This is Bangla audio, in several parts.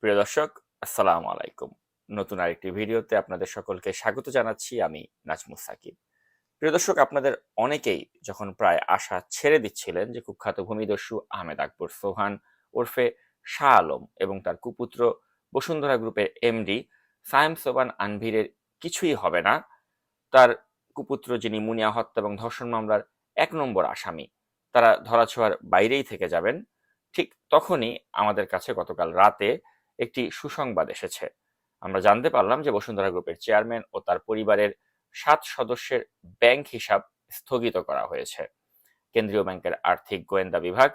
প্রিয় দর্শক, আসসালামু আলাইকুম। নতুন আরেকটি ভিডিওতে আপনাদের সকলকে স্বাগত জানাচ্ছি। আমি নাজমুস সাকিব। প্রিয় দর্শক, আপনাদের অনেকেই যখন প্রায় আশা ছেড়ে দিচ্ছিলেন যে কুখ্যাত ভূমিদস্যু আহমেদ আকবর সোহান ওরফে শাহ আলম এবং তার কুপুত্র বসুন্ধরা গ্রুপের এমডি সায়েম সোবান আনভীরের কিছুই হবে না, তার কুপুত্র যিনি মুনিয়া হত্যা এবং ধর্ষণ মামলার ১ নম্বর আসামি, তারা ধরাছোঁয়ার বাইরেই থেকে যাবেন, ঠিক তখনই আমাদের কাছে গতকাল রাতে একটি সুসংবাদ এসেছে। আমরা জানতে পারলাম যে বসুন্ধরা গ্রুপের চেয়ারম্যান ও তার পরিবারের ৭ সদস্যের ব্যাংক হিসাব স্থগিত করা হয়েছে। কেন্দ্রীয় ব্যাংকের আর্থিক গোয়েন্দা বিভাগ,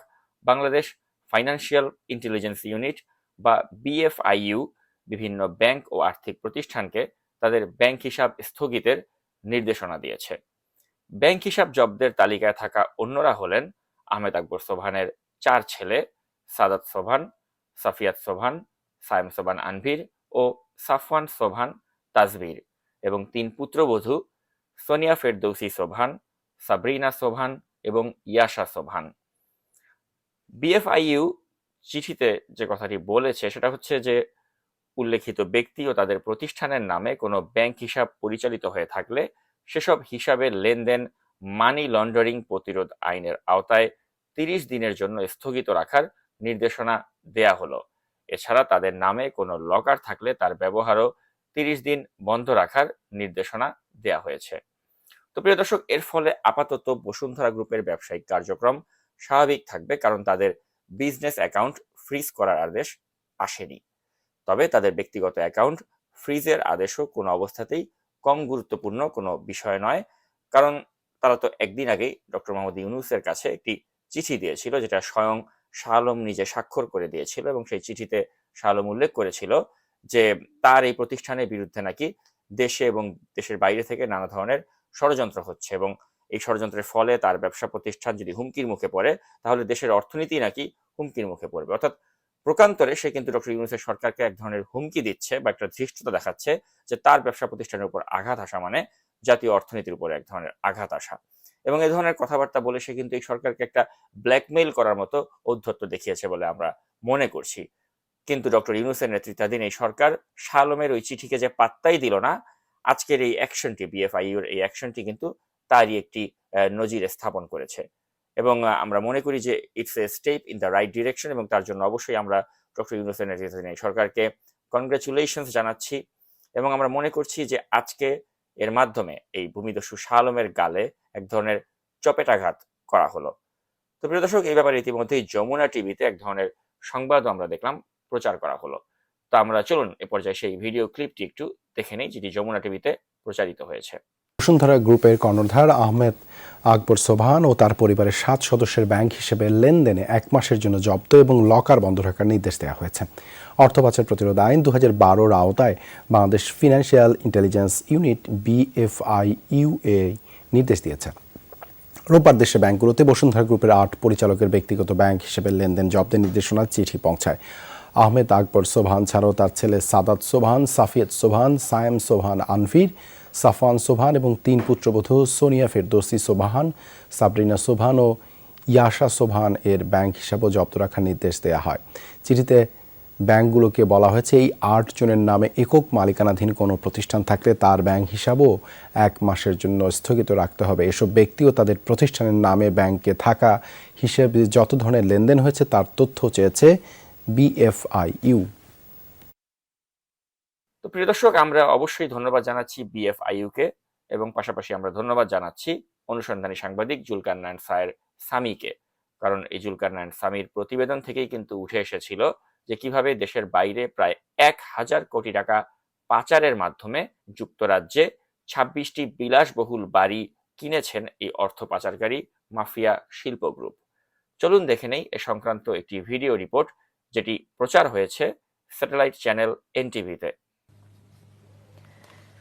বাংলাদেশ ফাইন্যান্সিয়াল ইন্টেলিজেন্স ইউনিট বা বিএফআইইউ বিভিন্ন ব্যাংক ও আর্থিক প্রতিষ্ঠানকে তাদের ব্যাংক হিসাব স্থগিতের নির্দেশনা দিয়েছে। ব্যাংক হিসাব জব্দের তালিকায় থাকা অন্যরা হলেন আহমেদ আকবর সোবহানের ৪ ছেলে সাদাত সোবহান, সাফিয়াত সোবহান, সায়েম সোবহান আনভীর ও সাফওয়ান সোবহান তাজভীর এবং ৩ পুত্রবধূ সোনিয়া ফেরদৌসী সোবহান, সাবরিনা সোবহান এবং ইয়াশা সোবহান। বিএফআইইউ চিঠিতে যে কথাটি বলেছে সেটা হচ্ছে যে উল্লেখিত ব্যক্তি ও তাদের প্রতিষ্ঠানের নামে কোনো ব্যাংক হিসাব পরিচালিত হয়ে থাকলে সেসব হিসাবের লেনদেন মানি লন্ডারিং প্রতিরোধ আইনের আওতায় ৩০ দিনের জন্য স্থগিত রাখার নির্দেশনা দেয়া হলো। এছাড়া তাদের নামে কোনো লকার থাকলে তার ব্যবহারও ৩০ দিন বন্ধ রাখার নির্দেশনা দেয়া হয়েছে। তো প্রিয় দর্শক, এর ফলে আপাতত বসুন্ধরা গ্রুপের ব্যবসায়িক কার্যক্রম স্বাভাবিক থাকবে, কারণ তাদের বিজনেস অ্যাকাউন্ট ফ্রিজ করার আদেশ আসেনি। তবে তাদের ব্যক্তিগত অ্যাকাউন্ট ফ্রিজের আদেশও কোনো অবস্থাতেই কম গুরুত্বপূর্ণ কোনো বিষয় নয়, কারণ তারা তো একদিন আগেই ডক্টর মোহাম্মদ ইউনূসের কাছে একটি চিঠি দিয়েছিল, যেটা স্বয়ং শাহ আলম নিজে স্বাক্ষর করে দিয়েছিল, এবং সেই চিঠিতে শাহ আলম উল্লেখ করেছিল যে তার এই প্রতিষ্ঠানের বিরুদ্ধে নাকি দেশে এবং দেশের বাইরে থেকে নানা ধরনের ষড়যন্ত্র হচ্ছে, এবং এই ষড়যন্ত্রের ফলে তার ব্যবসা প্রতিষ্ঠান যদি হুমকির মুখে পড়ে তাহলে দেশের অর্থনীতি নাকি হুমকির মুখে পড়বে। অর্থাৎ প্রকান্তরে সে কিন্তু ডক্টর ইউনূসের সরকারকে এক ধরনের হুমকি দিচ্ছে বা একটা ধৃষ্টতা দেখাচ্ছে যে তার ব্যবসা প্রতিষ্ঠানের উপর আঘাত আসা মানে জাতীয় অর্থনীতির উপর এক ধরনের আঘাত আসা, এবং এই ধরনের কথাবার্তা বলে সে কিন্তু এই সরকারকে একটা ব্ল্যাকমেইল করার মতো ঔদ্ধত্য দেখিয়েছে বলে আমরা মনে করছি। কিন্তু ডক্টর ইউনূসের নেতৃত্বাধীন এই সরকার শাহ আলমের ওই চিঠিকে যে পাত্তাই দিল না, আজকের এই অ্যাকশনটি, বিএফআইইউর এই অ্যাকশনটি কিন্তু তারই একটি নজির স্থাপন করেছে, এবং আমরা মনে করি যে it's a step in the right direction, এবং তার জন্য অবশ্যই আমরা ডক্টর ইউনূসের নেতৃত্বাধীন এই সরকারকে কনগ্রাচুলেশনস জানাচ্ছি, এবং আমরা মনে করছি যে আজকে এর মাধ্যমে এই ভূমিদস্যু শাহ আলমের গালে এক ধরনের চপেটাঘাত করা হলো। তো প্রিয় দর্শক, এই ব্যাপারে ইতিমধ্যেই যমুনা টিভিতে এক ধরনের সংবাদও আমরা দেখলাম প্রচার করা হলো। তো আমরা চলুন এ পর্যায়ে সেই ভিডিও ক্লিপটি একটু দেখে নেই, যেটি যমুনা টিভিতে প্রচারিত হয়েছে। বসুন্ধরা গ্রুপের কর্ণধার আহমেদ আকবর সোবহান ও তার পরিবারের ৭ সদস্যের ব্যাংক হিসেবে লেনদেনে ১ মাসের জন্য জব্দ এবং লকার বন্ধ রাখার নির্দেশ দেওয়া হয়েছে। অর্থ পাচার প্রতিরোধ আইন ২০১২-র আওতায় বাংলাদেশ ফিনান্সিয়াল ইন্টেলিজেন্স ইউনিট বিএফআইইউএ নির্দেশ দিয়েছে। রোববার দেশে ব্যাংকগুলোতে বসুন্ধরা গ্রুপের ৮ পরিচালকের ব্যক্তিগত ব্যাংক হিসেবে লেনদেন জব্দের নির্দেশনার চিঠি পৌঁছায়। আহমেদ আকবর সোবহান ছাড়াও তার ছেলে সাদাত সোবহান, সাফিয়াত সোবহান, সায়েম সোবহান আনভীর, সাফওয়ান সোবহান এবং ৩ পুত্রবধূ সোনিয়া ফেরদৌসী সোবহান, সাবরিনা সোবহান ও ইয়াশা সোবহান এর ব্যাংক হিসাবও জব্দ রাখার নির্দেশ দেওয়া হয়। চিঠিতে ব্যাংকগুলোকে বলা হয়েছে এই ৮ জনের নামে একক মালিকানাধীন কোনো প্রতিষ্ঠান থাকলে তার ব্যাংক হিসাবও ১ মাসের জন্য স্থগিত রাখতে হবে। এসব ব্যক্তি ও তাদের প্রতিষ্ঠানের নামে ব্যাংকে থাকা হিসেবে যত ধরনের লেনদেন হয়েছে তার তথ্য চেয়েছে বিএফআইইউ। তো প্রিয় দর্শক, আমরা অবশ্যই ধন্যবাদ জানাচ্ছি বিএফআইইউকে, এবং পাশাপাশি আমরা ধন্যবাদ জানাচ্ছি অনুসন্ধানী সাংবাদিক জুলকারনায়ন সায়ের সামিকে, কারণ এই জুলকারনায়ন সামির প্রতিবেদন থেকেই কিন্তু উঠে এসেছিল যে কিভাবে দেশের বাইরে প্রায় ১,০০০ কোটি টাকা পাচারের মাধ্যমে যুক্তরাজ্যে ২৬টি বিলাসবহুল বাড়ি কিনেছেন এই অর্থ পাচারকারী মাফিয়া শিল্প গ্রুপ। চলুন দেখে নেই এ সংক্রান্ত একটি ভিডিও রিপোর্ট, যেটি প্রচার হয়েছে স্যাটেলাইট চ্যানেল এনটিভিতে।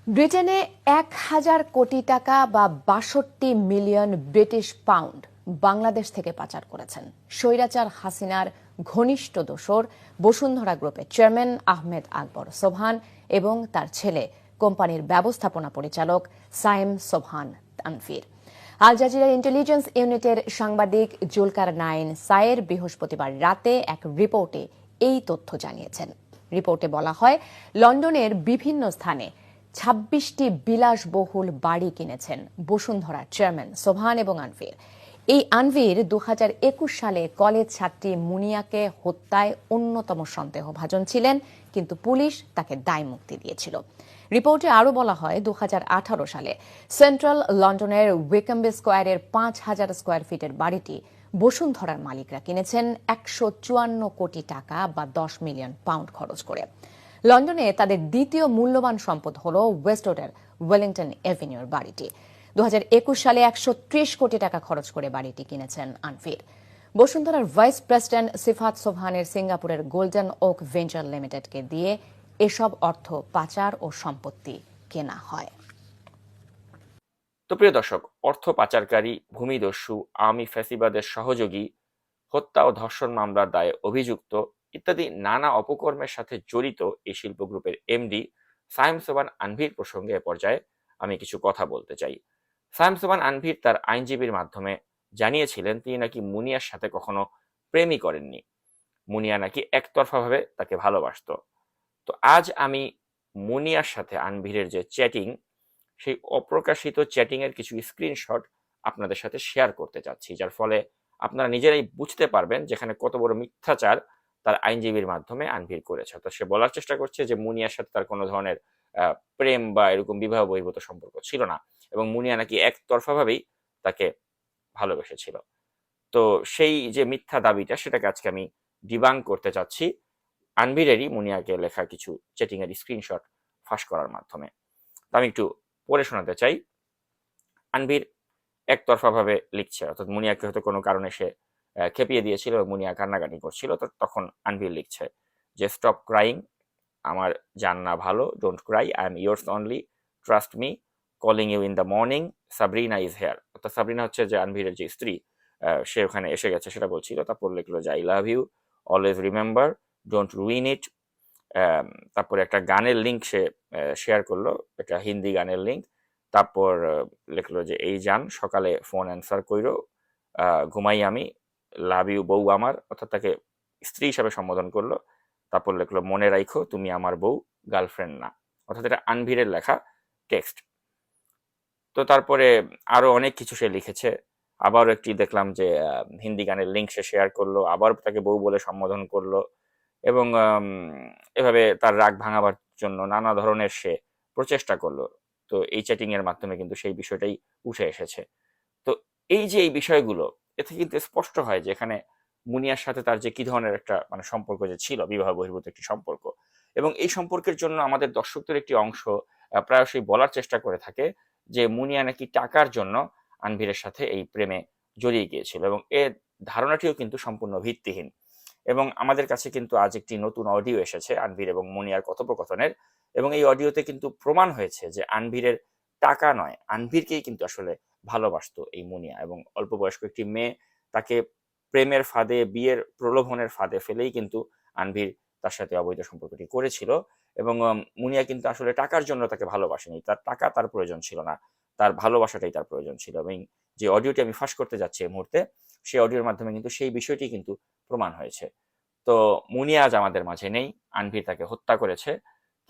ব্রিটেনে ১,০০০ কোটি টাকা বা ৬২ মিলিয়ন ব্রিটিশ পাউন্ড বাংলাদেশ থেকে পাচার করেছেন স্বৈরাচার হাসিনার ঘনিষ্ঠ দোসর বসুন্ধরা গ্রুপের চেয়ারম্যান আহমেদ আকবর সোবহান এবং তার ছেলে কোম্পানির ব্যবস্থাপনা পরিচালক Sayem Sobhan Tanvir. Al Jazeera intelligence ইউনিটের সাংবাদিক জুলকারনায়ন সায়ের বৃহস্পতিবার রাতে এক রিপোর্টে এই তথ্য জানিয়েছেন। রিপোর্টে বলা হয়, লন্ডনের বিভিন্ন স্থানে ২৬টি বিলাসবহুল বাড়ি কিনেছেন বসুন্ধরার চেয়ারম্যান সোবহান এবং আনভীর। এই আনভীর ২০২১ সালে কলেজ ছাত্রী মুনিয়াকে হত্যায় অন্যতম সন্দেহভাজন ছিলেন, কিন্তু পুলিশ তাকে দায়মুক্তি দিয়েছিল। রিপোর্টে আরও বলা হয়, ২০১৮ সালে সেন্ট্রাল লন্ডনের উইকেম্বে স্কোয়ারের ৫,০০০ স্কোয়ার ফিটের বাড়িটি বসুন্ধরার মালিকরা কিনেছেন ১৫৪ কোটি টাকা বা ১০ মিলিয়ন পাউন্ড খরচ করে। লন্ডনে তাদের দ্বিতীয় মূল্যবান সম্পদ হল ওয়েস্টউডের ওয়েলিংটন এভিনিউর বাড়িটি। ২০২১ সালে ১৩০ কোটি টাকা খরচ করে বাড়িটি কিনেছেন আনভীর। বসুন্ধরার ভাইস প্রেসিডেন্ট সিফাত সোবহানের সিঙ্গাপুরের গোল্ডেন ওক ভেঞ্চার লিমিটেডকে দিয়ে এসব অর্থ পাচার ও সম্পত্তি কেনা হয়। তো প্রিয় দর্শক, অর্থ পাচারকারী, ভূমিদস্যু, আওয়ামী ফ্যাসিবাদের সহযোগী, হত্যা ও ধর্ষণ মামলার দায়ে অভিযুক্ত ইত্যাদি নানা অপকর্মের সাথে জড়িত এই শিল্প গ্রুপের এমডি সায়েম সোবহান আনভীর প্রসঙ্গে এ পর্যায়ে আমি কিছু কথা বলতে চাই। সায়েম সোবহান আনভীর তার আইনজীবীর মাধ্যমে জানিয়েছিলেন তিনি নাকি মুনিয়ার সাথে কখনো প্রেমই করেননি। মুনিয়া নাকি একতরফাভাবে তাকে ভালোবাসত। তো আজ আমি মুনিয়ার সাথে আনভীরের যে চ্যাটিং, সেই অপ্রকাশিত চ্যাটিং এর কিছু স্ক্রিনশট আপনাদের সাথে শেয়ার করতে চাচ্ছি, যার ফলে আপনারা নিজেরাই বুঝতে পারবেন যেখানে কত বড় মিথ্যাচার তার আইনজীবীর মাধ্যমে আনভীর করেছে। তো সে বলার চেষ্টা করছে যে মুনিয়ার সাথে তার কোনো ধরনের প্রেম বা এরকম বিবাহ বহির্ভূত সম্পর্ক ছিল না, এবং মুনিয়া নাকি একতরফাভাবেই তাকে ভালোবেসেছিল। তো সেই যে মিথ্যা দাবিটা, সেটাকে আজকে আমি ডিবাঙ্ক করতে চাচ্ছি আনভীরেরই মুনিয়াকে লেখা কিছু চ্যাটিং এর স্ক্রিনশট ফাঁস করার মাধ্যমে। আমি একটু পড়ে শোনাতে চাই। আনভীর একতরফাভাবে লিখছে, অর্থাৎ মুনিয়াকে হয়তো কোনো কারণে সে খেপিয়ে দিয়েছিল, মুনিয়া কান্নাকাটি করছিল, তো তখন আনভীর লিখছে যে স্টপ ক্রাইং, আমার জান না ভালো, don't cry, I am yours only, trust me, calling you in the morning, Sabrina is here. অর্থাৎ সাবরিনা হচ্ছে যে আনভীরের যে স্ত্রী, সে ওখানে এসে গেছে সেটা বলছিল। তারপর লিখলো যে I love you, always remember, don't ruin it. তারপরে একটা গানের লিঙ্ক সে শেয়ার করলো, এটা হিন্দি গানের লিঙ্ক। তারপর লিখলো যে এই জান, সকালে ফোন অ্যান্সার কইরো, ঘুমাই আমি, লাভ ইউ বউ আমার, অর্থাৎ তাকে স্ত্রী হিসাবে সম্বোধন করলো। তারপর লিখলো মনে রাখো তুমি আমার বউ, গার্লফ্রেন্ড না। অর্থাৎ এটা আনভীরের লেখা টেক্সট। তো তারপরে আরো অনেক কিছু সে লিখেছে। আবারও একটি দেখলাম যে হিন্দি গানের লিঙ্ক সে শেয়ার করলো, আবার তাকে বউ বলে সম্বোধন করলো, এবং এভাবে তার রাগ ভাঙাবার জন্য নানা ধরনের সে প্রচেষ্টা করলো। তো এই চ্যাটিং এর মাধ্যমে কিন্তু সেই বিষয়টাই উঠে এসেছে। তো এই যে এই বিষয়গুলো, এতে কিন্তু স্পষ্ট হয় যে এখানে মুনিয়ার সাথে তার যে কি ধরনের একটা মানে সম্পর্ক যে ছিল, বিবাহ বহির্ভূত একটি সম্পর্ক। এবং এই সম্পর্কের জন্য আমাদের দর্শকদের একটি অংশ প্রায়শই বলার চেষ্টা করে থাকে যে মুনিয়া নাকি টাকার জন্য আনভীরের সাথে এই প্রেমে জড়িয়ে গিয়েছিল, এবং এর ধারণাটিও কিন্তু সম্পূর্ণ ভিত্তিহীন। এবং আমাদের কাছে কিন্তু আজ একটি নতুন অডিও এসেছে আনভীর এবং মুনিয়ার কথোপকথনের, এবং এই অডিওতে কিন্তু প্রমাণ হয়েছে যে আনভীরের টাকা নয়, আনভীরকেই কিন্তু আসলে ভালোবাসতো এই মুনিয়া, এবং অল্প বয়স্ক একটি মেয়ে তাকে প্রেমের ফাঁদে, বিয়ের প্রলোভনের ফাঁদে ফেলেই কিন্তু আনভীর তার সাথে অবৈধ সম্পর্কটি করেছিল। এবং মুনিয়া কিন্তু আসলে টাকার জন্য তাকে ভালোবাসেনি, তার টাকা তার প্রয়োজন ছিল না, তার ভালোবাসাটাই তার প্রয়োজন ছিল। এবং যে অডিওটি আমি ফাঁস করতে যাচ্ছি এই মুহূর্তে, সেই অডিওর মাধ্যমে কিন্তু সেই বিষয়টি কিন্তু প্রমাণ হয়েছে। তো মুনিয়া আজ আমাদের মাঝে নেই, আনভীর তাকে হত্যা করেছে,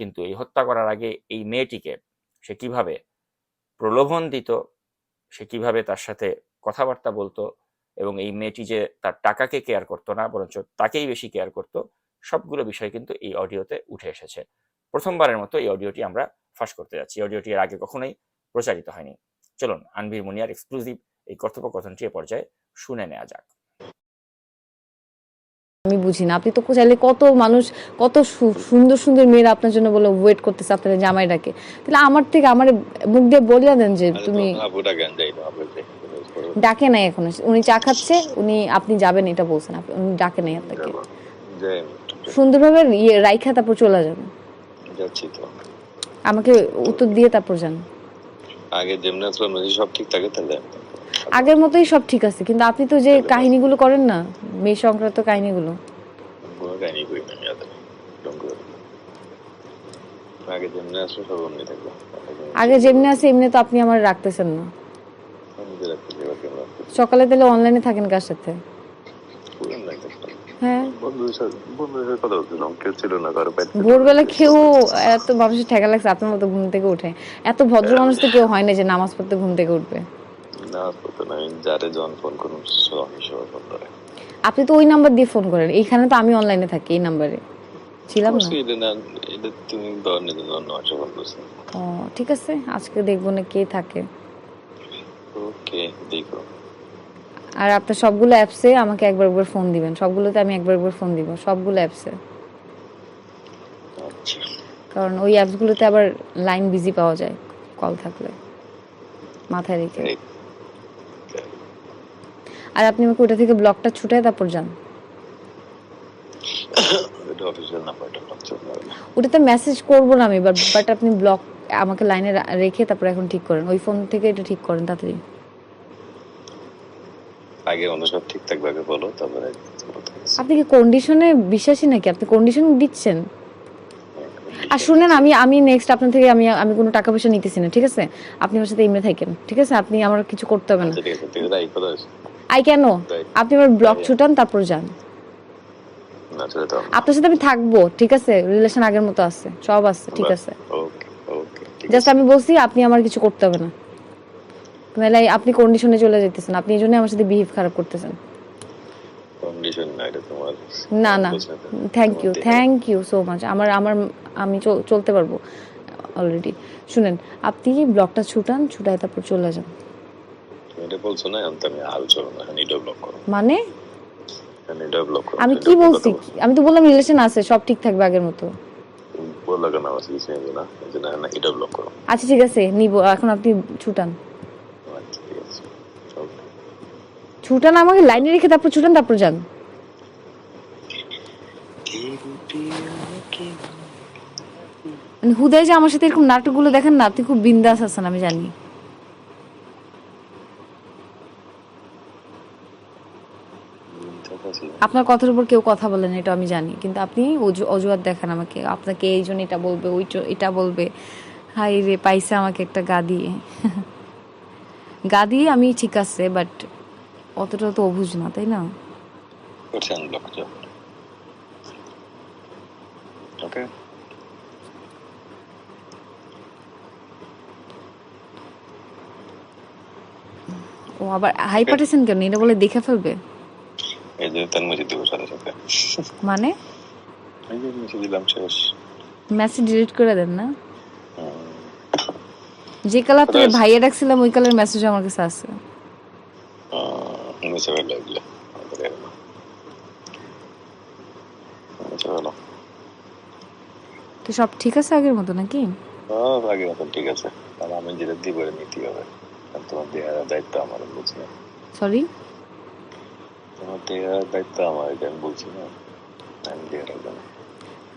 কিন্তু এই হত্যা করার আগে এই মেয়েটিকে সে কিভাবে প্রলোভন দিত, সে কিভাবে তার সাথে কথাবার্তা বলতো, এবং এই মেয়েটি যে তার টাকাকে কেয়ার করতো না, বরঞ্চ তাকেই বেশি কেয়ার করতো, সবগুলো বিষয় কিন্তু এই অডিওতে উঠে এসেছে। প্রথমবারের মতো এই অডিওটি আমরা ফাঁস করতে যাচ্ছি। অডিওটি এর আগে কখনোই প্রচারিত হয়নি। চলুন আনভীর মুনিয়ার এক্সক্লুসিভ এই কথোপকথনটি এ পর্যায়ে শুনে নেওয়া যাক। আমি বুঝি না, আপনি তো চাইলে কত মানুষ, কত সুন্দর সুন্দর মেয়েরা আপনার জন্য বলে ওয়েট করতেছে আপনার জামাই ডাকে, তাহলে আমার থেকে আমার মুখ দিয়ে বলে দেন যে তুমি ডাকে নাই এখনো, উনি চা খাচ্ছে, উনি আপনি যাবেন এটা বলছেন, উনি ডাকে নাই আপনাকে, সুন্দরভাবে রাইখা তারপর চলে যাবেন, আমাকে উত্তর দিয়ে তারপর যান। আগে যেমন আসলে সব ঠিক থাকে, তাহলে আগের মতোই সব ঠিক আছে, কিন্তু আপনি তো যে কাহিনীগুলো করেন না, মেয়ে সংক্রান্ত কাহিনীগুলো, আগে যেমনি আছে এমনি তো আপনি আমার রাখতেছেন না। সকালে তাহলে অনলাইনে থাকেন কার সাথে? হ্যাঁ, বন্ধুদের সাথে কথা বলছিলাম, কেউ ছিল না, কারো বাইরে ভোরবেলা কেউ এত মানুষের ঠেকা লাগছে আপনার মতো ঘুম থেকে উঠে? এত ভদ্র মানুষ তো কেউ হয় না যে নামাজ পড়তে ঘুম থেকে উঠবে। না করতো না, আমি যারে যখন ফোন করুন আমি সবাই ফোন করে। আপনি তো ওই নাম্বার দিয়ে ফোন করেন, এইখানে তো আমি অনলাইনে থাকি, এই নাম্বারে ছিলাম না। অবশ্যই এটা না, এটা তুমি ধর নিজে অন্য মানুষ ফোন করছো। ও ঠিক আছে, আজকে দেখবো না কে থাকে। ওকে, দেখো। আর আপনার সবগুলো অ্যাপসে আমাকে একবার একবার ফোন দিবেন, সবগুলোতে আমি একবার একবার ফোন দিব, সবগুলো অ্যাপসে। আচ্ছা, কারণ ওই অ্যাপসগুলোতে আবার লাইন বিজি পাওয়া যায় কল থাকলে, মাথায় রেখে। এই, আর আপনি আমাকে ওটা থেকে ব্লকটা ছুটায় তারপর যান। এটা অফিসিয়াল নাম্বারটা ব্লক চলবে না। ওটাতে মেসেজ করবো না আমি, বাট আপনি ব্লক আমাকে লাইনে রেখে তারপর এখন ঠিক করেন, ওই ফোন থেকে এটা ঠিক করেন তাড়াতাড়ি। আগে অন্য সব ঠিক থাকবে, আগে বলো, তারপরে আপনি কি কন্ডিশনে বিশ্বাসী নাকি? আপনি কন্ডিশন দিচ্ছেন। আর শুনেন, আমি নেক্সট আপনার থেকে আমি কোনো টাকা পয়সা নিতেছি না, ঠিক আছে? আপনি আমার সাথে এমনি থাকেন, ঠিক আছে? আপনি আমার কিছু করতে হবে না। আচ্ছা, ঠিক আছে, ঠিক আছে, এই কথা আছে। I can? তাই? আপনি আমার ব্লক ছুটান তারপর যান। না, সেটা তো আপনার সাথে আমি থাকবো, ঠিক আছে? রিলেশন আগের মতো আছে, সব আছে, ঠিক আছে? ওকে, ওকে, ঠিক জাস্ট আছে। আমি বলছি আপনি আমার কিছু করতে হবে না, নাহলে আপনি কন্ডিশনে চলে যেতেছেন, আপনি এই জন্য আমার সাথে বিহেভ খারাপ করতেছেন। কন্ডিশন না, এটা তোমার না না, থ্যাংক ইউ সো মাচ। আমি চলতে পারবো অলরেডি। শুনেন, আপনি ব্লকটা ছুটায় তারপর চলে যান। তুমি এটা বলছো না, আমি আর চলো না, এটা ব্লক করো, মানে এটা ব্লক করো। আমি কি বলছি? আমি তো বললাম রিলেশন আছে, সব ঠিক থাকবে আগের মতো। বললো কেন আমার কিছু নেবে না, এই জন্য না, এটা ব্লক করো। আচ্ছা ঠিক আছে, নিব। এখন আপনি ছুটান, আচ্ছা, ঠিক আছে, ওকে। ছুটান আমাকে লাইনে রেখে তারপর ছুটান তারপর যান। মানে হুদাই যে আমার সাথে এরকম নাটকগুলো দেখেন না, আপনি খুব বিন্দাস আছেন আমি জানি। আপনার কথার উপর কেউ কথা বলেন, এটা আমি জানি, কিন্তু আপনি অজুহাত দেখান আমাকে, আপনাকে এই জন্য এটা বলবে, এটা বলবে। হাই রে, পাইছে আমাকে একটা গা দিয়ে। গা দিয়ে আমি ঠিক আছে, বাট অতটা তো অবুঝ না, তাই না? করছি আনব্লক, ওকে। ও আবার হাই পাঠাইছেন কেন? এটা বলে দেখে ফেলবে এই যে তার মুছে দিব সাথে সাথে, মানে? এই যে মুছে দিলাম, শেষ। মেসেজ ডিলিট করে দেন না? যে কাল আপনার ভাইয়া ডাকছিলাম ওই কালের মেসেজ আমার কাছে আছে। মুছে ফেললো এগুলো, মুছে ফেলো। তো সব ঠিক আছে আগের মতো নাকি? আগে মতন ঠিক আছে, আর আমি যেটা দিব নিতে হবে, আর তোমার দেওয়ার দায়িত্ব আমার, বলছি না? সরি, তোমার দেওয়ার দায়িত্ব আমার, এটা আমি বলছি না? আমি দেওয়ার রাখবো না।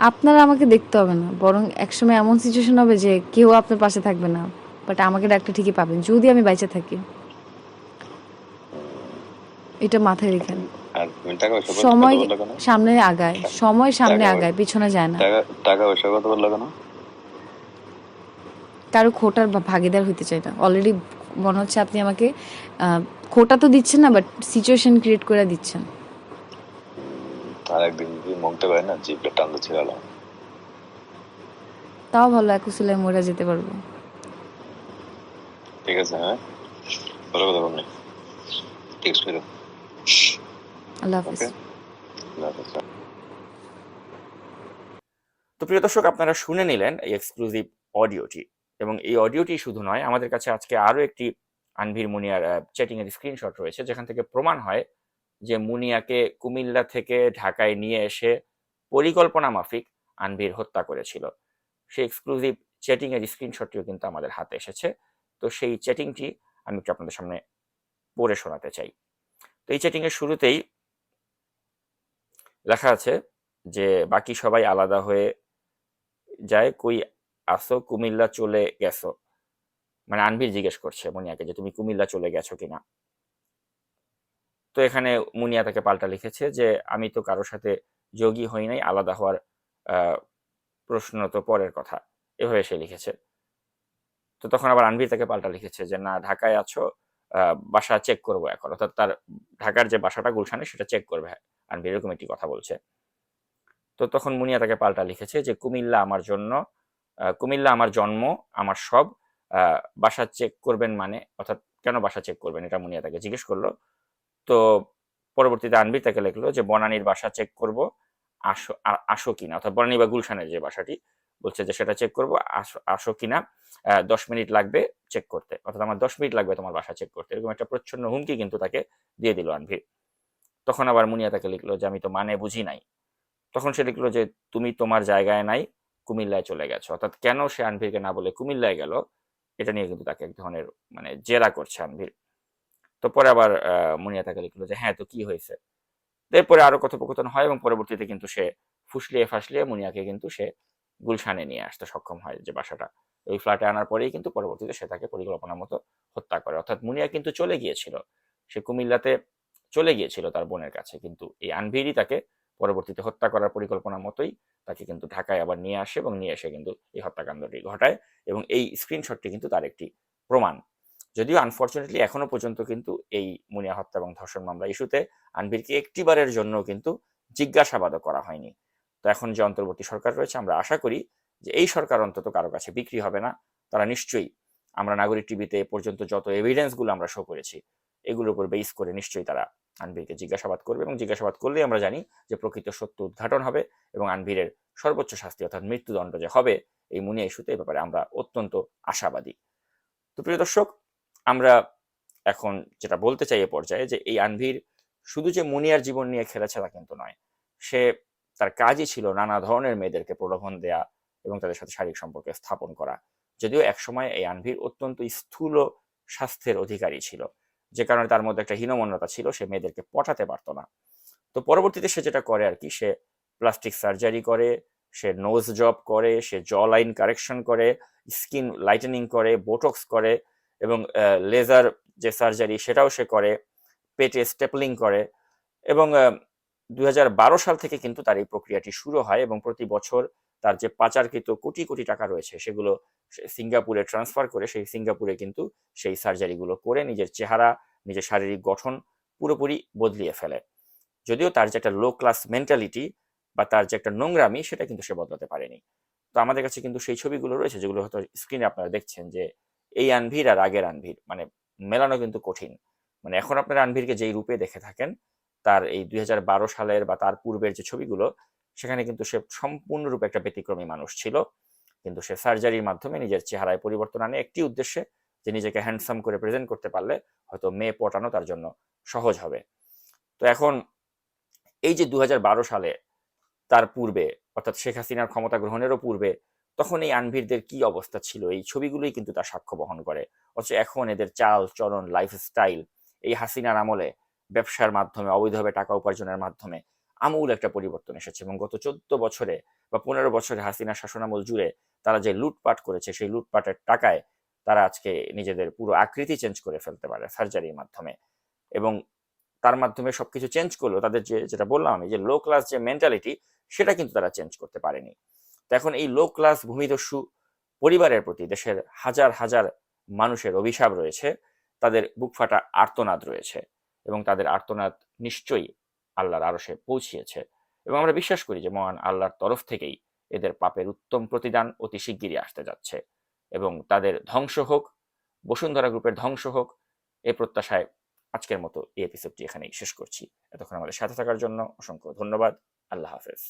আপনারা আমাকে দেখতে হবে না, বরং একসময় এমন সিচুয়েশন হবে যে কেউ আপনার পাশে থাকবে না, বাট আমাকে ডাকলে ঠিকই পাবেন যদি আমি বাইচে থাকি। এটা মাথায় রেখেন। আর তুমি টাকা পয়সা কথা সময় বললো কেন? সামনে আগায়, সময় সামনে আগায়, পিছনে যায় না। টাকা পয়সা কথা বললো কেন? কারো খোটার বা ভাগিদার হইতে চাই না। অলরেডি মনে হচ্ছে আপনি আমাকে খোটা তো দিচ্ছেন না, বাট সিচুয়েশন ক্রিয়েট করে দিচ্ছেন। আর একদিন যদি মগতে পারে না, জিপটা টানতে ছিলাম। তাও ভালো, একুশিলায় মরে যেতে পারবো। ঠিক আছে, হ্যাঁ, ভালো কথা বলনি, টেক্সট করে। আল্লাহ হাফিজ। তো প্রিয় দর্শক, আপনারা শুনে নিলেন এই এক্সক্লুসিভ অডিওটি, এবং এই অডিওটি শুধু নয়, আমাদের কাছে আজকে আরো একটি আনভির মুনিয়ার চ্যাটিং এর স্ক্রিনশট রয়েছে, যেখান থেকে প্রমাণ হয় যে মুনিয়াকে কুমিল্লা থেকে ঢাকায় নিয়ে এসে পরিকল্পনা মাফিক আনভির হত্যা করেছিল। সেই এক্সক্লুসিভ চ্যাটিং এর স্ক্রিনশটটিও কিন্তু আমাদের হাতে এসেছে। তো সেই চ্যাটিংটি আমি একটু আপনাদের সামনে পড়ে শোনাতে চাই। তো এই চ্যাটিং এর শুরুতেই লেখা আছে যে বাকি সবাই আলাদা হয়ে যায়, কই আসো, কুমিল্লা চলে গেছো। মানে আনভির জিজ্ঞেস করছে মুনিয়াকে যে তুমি কুমিল্লা চলে গেছো কিনা। তো এখানে মুনিয়া তাকে পাল্টা লিখেছে যে আমি তো কারোর সাথে যোগী হই নাই, আলাদা হওয়ার প্রশ্ন তো পরের কথা, এভাবে সে লিখেছে। তো তখন আবার আনভির তাকে পাল্টা লিখেছে যে না, ঢাকায় আছো, বাসা চেক করবো এখন, অর্থাৎ তার ঢাকার যে বাসাটা গুলশানে সেটা চেক করবে আনভীর এরকম একটি কথা বলছে। তো তখন মুনিয়া তাকে পাল্টা লিখেছে যে কুমিল্লা আমার জন্ম, আমার সব, বাসা চেক করবেন মানে, অর্থাৎ কেন বাসা চেক করবেন এটা মুনিয়া তাকে জিজ্ঞেস করলো। তো পরবর্তীতে আনভীর তাকে লিখলো যে বনানীর বাসা চেক করব, আসো কিনা, অর্থাৎ বনানী বা গুলশানের যে বাসাটি বলছে যে সেটা চেক করব, আসো কিনা, 10 মিনিট লাগবে চেক করতে, অর্থাৎ আমার 10 মিনিট লাগবে তোমার বাসা চেক করতে, এরকম একটা প্রচ্ছন্ন হুমকি কিন্তু তাকে দিয়ে দিল আনভীর। তখন আবার মুনিয়া তাকে লিখলো যে আমি তো মানে বুঝি নাই। তখন সে লিখলো যে তুমি তোমার জায়গায় নাই, কুমিল্লায় চলে গেছো। অর্থাৎ কেন সে আনভীরকে না বলে কুমিল্লায় গেল, এটা নিয়ে কিন্তু তাকে এক ধরনের মানে জেরা করছে আনভীর। তো পরে আবার মুনিয়া তাকে লিখলো যে হ্যাঁ তো কি হয়েছে। এরপরে আরো কথোপকথন হয় এবং পরবর্তীতে কিন্তু সে ফুসলিয়ে ফাসলিয়ে মুনিয়াকে কিন্তু সে গুলশানে নিয়ে আসতে সক্ষম হয়, যে বাসাটা ওই ফ্ল্যাটে আনার পরেই কিন্তু পরবর্তীতে সে তাকে পরিকল্পনা মতো হত্যা করে। অর্থাৎ মুনিয়া কিন্তু চলে গিয়েছিল, সে কুমিল্লাতে চলে গিয়েছিল তার বোনের কাছে, কিন্তু এই আনভীরই তাকে পরবর্তীতে হত্যা করার পরিকল্পনা মতোই তাকে কিন্তু ঢাকায় আবার নিয়ে আসে এবং নিয়ে এসে কিন্তু এই হত্যাকাণ্ডটি ঘটায়। এবং এই স্ক্রিনশটটি কিন্তু তার একটি প্রমাণ। যদিও আনফরচুনেটলি এখনো পর্যন্ত কিন্তু এই মুনিয়া হত্যা এবং ধর্ষণ মামলা ইস্যুতে আনভীরকে একটিবারের জন্য কিন্তু জিজ্ঞাসাবাদও করা হয়নি। তো এখন যে অন্তর্বর্তী সরকার রয়েছে, আমরা আশা করি যে এই সরকার অন্তত কারো কাছে বিক্রি হবে না। তারা নিশ্চয়ই, আমরা নাগরিক টিভিতে এ পর্যন্ত যত এভিডেন্সগুলো আমরা শো করেছি এগুলোর উপর বেস করে নিশ্চয়ই তারা আনভীরকে জিজ্ঞাসাবাদ করবে, এবং জিজ্ঞাসাবাদ করলেই আমরা জানি যে প্রকৃত সত্য উদ্ঘাটন হবে এবং আনভীরের সর্বোচ্চ শাস্তি অর্থাৎ মৃত্যুদণ্ড যে হবে এই মুনিয়া ইস্যুতে, এই ব্যাপারে আমরা অত্যন্ত আশাবাদী। তো প্রিয় দর্শক, আমরা এখন যেটা বলতে চাই এ পর্যায়ে, যে এই আনভীর শুধু যে মুনিয়ার জীবন নিয়ে খেলেছে তা কিন্তু নয়, সে তার কাজই ছিল নানা ধরনের মেয়েদেরকে প্রলোভন দেয়া এবং তাদের সাথে শারীরিক সম্পর্ক স্থাপন করা। যদিও একসময় এই আনভীর অত্যন্ত স্থূল স্বাস্থ্যের অধিকারী ছিল, যে কারণে তার মধ্যে একটা হীনমন্যতা ছিল, সে মেয়েদেরকে পটাতে পারতো না। তো পরবর্তীতে সে যেটা করে আর কি, সে প্লাস্টিক সার্জারি করে, সে নোজ জব করে, সে জ লাইন কারেকশন করে, স্কিন লাইটেনিং করে, বোটক্স করে, এবং লেজার যে সার্জারি সেটাও সে করে, পেটে স্টেপলিং করে। এবং 2012 সাল থেকে কিন্তু তার এই প্রক্রিয়াটি শুরু হয় এবং প্রতি বছর তার যে পাচারকৃত কোটি কোটি টাকা রয়েছে সেগুলো সিঙ্গাপুরে ট্রান্সফার করে সেই সিঙ্গাপুরে কিন্তু সেই সার্জারিগুলো করে নিজের চেহারা, নিজের শারীরিক গঠন পুরোপুরি বদলিয়ে ফেলে। যদিও তার যে একটা লো ক্লাস মেন্টালিটি বা তার যে একটা নোংরামি সেটা কিন্তু সে বদলাতে পারেনি। তো আমাদের কাছে কিন্তু সেই ছবিগুলো রয়েছে যেগুলো হয়তো স্ক্রিনে আপনারা দেখছেন, যে এই আনভীর আর আগের আনভীর মানে মেলানো কিন্তু কঠিন। মানে এখন আপনারা আনভীরকে যেই রূপে দেখে থাকেন, তার এই 2012 সালের বা তার পূর্বের যে ছবিগুলো, সেখানে কিন্তু সে সম্পূর্ণরূপে একটা ব্যতিক্রমী মানুষ ছিল। কিন্তু সে সার্জারির মাধ্যমে নিজের চেহারায় পরিবর্তন আনে একটি উদ্দেশ্যে, যে নিজেকে হ্যান্ডসাম করে প্রেজেন্ট করতে পারলে হয়তো মেয়ে পটানো তার জন্য সহজ হবে। তো এখন এই যে 2012 সালে তার পূর্বে, অর্থাৎ শেখ হাসিনার ক্ষমতা গ্রহণেরও পূর্বে, তখন এই আনভীরদের কি অবস্থা ছিল এই ছবিগুলোই কিন্তু তার সাক্ষ্য বহন করে। অথচ এখন এদের চাল চলন, লাইফস্টাইল এই হাসিনার আমলে ব্যবসার মাধ্যমে, অবৈধভাবে টাকা উপার্জনের মাধ্যমে আমূল একটা পরিবর্তন এসেছে। এবং গত 14 বছরে বা 15 বছরে হাসিনা শাসনামল জুড়ে তারা যে লুটপাট করেছে, সেই লুটপাটের টাকায় তারা আজকে নিজেদের পুরো আকৃতি চেঞ্জ করে ফেলতে পারে সার্জারির মাধ্যমে। এবং তার মাধ্যমে সবকিছু চেঞ্জ করলো, তাদের যেটা বললাম আমি, যে লো ক্লাস যে মেন্টালিটি সেটা কিন্তু তারা চেঞ্জ করতে পারেনি। তো এখন এই লো ক্লাস ভূমিদস্যু পরিবারের প্রতি দেশের হাজার হাজার মানুষের অভিশাপ রয়েছে, তাদের বুকফাটা আর্তনাদ রয়েছে, এবং তাদের আর্তনাদ নিশ্চয়ই আল্লাহর আরশে পৌঁছিয়েছে। এবং আমরা বিশ্বাস করি যে মহান আল্লাহর তরফ থেকেই এদের পাপের উত্তম প্রতিদান অতি শিগগিরই আসতে যাচ্ছে, এবং তাদের ধ্বংস হোক, বসুন্ধরা গ্রুপের ধ্বংস হোক, এই প্রত্যাশায় আজকের মতো এই এপিসোডটি এখানেই শেষ করছি। এতক্ষণ আমাদের সাথে থাকার জন্য অসংখ্য ধন্যবাদ। আল্লাহ হাফেজ।